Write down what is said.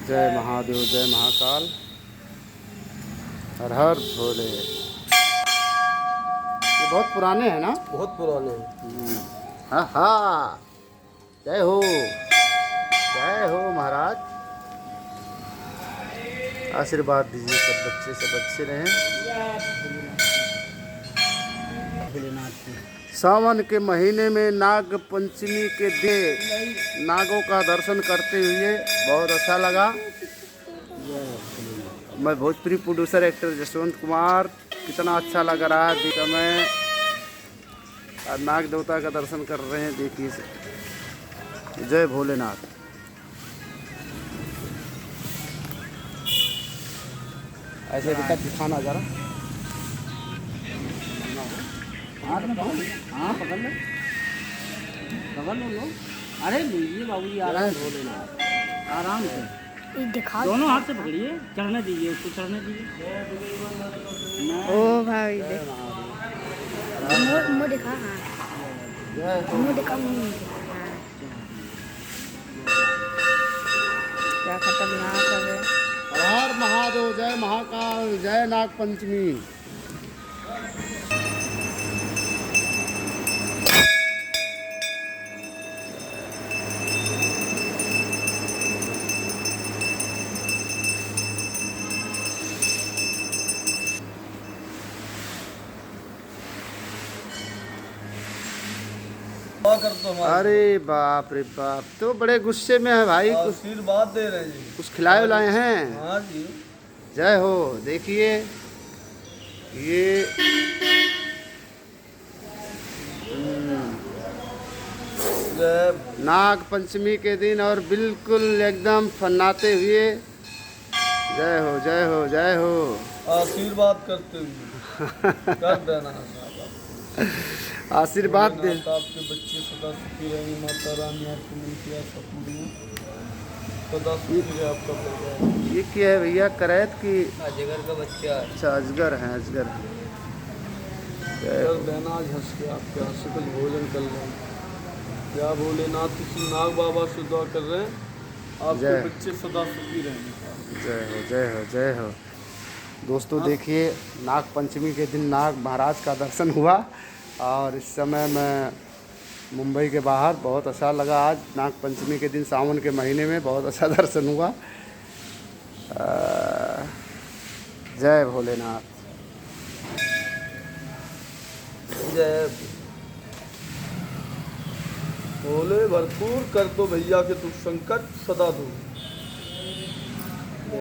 जय महादेव, जय महाकाल, हर हर भोले। ये बहुत पुराने हैं ना? बहुत पुराने हैं। हाँ हाँ, जय हो, जय हो महाराज। आशीर्वाद दीजिए, सब अच्छे रहें। सावन के महीने में नाग पंचमी के दिन नागों का दर्शन करते हुए बहुत अच्छा लगा। मैं भोजपुरी प्रोड्यूसर एक्टर जसवंत कुमार, कितना अच्छा लग रहा है देखिए। मैं नाग देवता का दर्शन कर रहे हैं, देखिए। जय भोलेनाथ। ऐसे बेटा दिखाना जरा। हाँ पकड़ लो, पकड़ लो। अरे लीजिए बाबूजी, आराम से, आराम से दिखा। दोनों हाथ से पकड़िए, चढ़ने दीजिए उसको, चढ़ने दीजिए। ओ भाई मुँह दिखा। हाँ मुँह दिखा, मुँह दिखा। क्या खतरनाक है। हर हर महादेव, जय महाकाल, जय नाग पंचमी। कर तो अरे बाप रे बाप, तो बड़े गुस्से में है भाई। कुछ आशीर्वाद दे रहे हैं जी। कुछ खिलाए लाए हैं। हाँ जी, जय हो। देखिए ये जय नाग पंचमी के दिन और बिल्कुल एकदम फन्नाते हुए। जय हो, जय हो, जय हो। आशीर्वाद करते हुए कर देना साहब। आशीर्वाद दे। आपके बच्चे सदा सुखी रहेंगे, माता रानी आपकी मनसिया सब पूरी हो, सदा सुखी रहे आपका परिवार। ये क्या है भैया? करैत की? अजगर का बच्चा है। अच्छा, अजगर है, अजगर। कर देना आज हंस के आपके हाथ से कुछ भोजन कर लें। क्या भोलेनाथ किसी नाग बाबा से दुआ कर रहे हैं, आपके जय। बच्चे सदा सुखी रहेंगे। जय हो, जय हो, जय हो। दोस्तों देखिए, नाग पंचमी के दिन नाग महाराज का दर्शन हुआ और इस समय मैं मुंबई के बाहर। बहुत अच्छा लगा आज नाग पंचमी के दिन, सावन के महीने में बहुत अच्छा दर्शन हुआ। जय भोलेनाथ। जय भोले। भरपूर कर दो भैया के दुख संकट सदा दूर।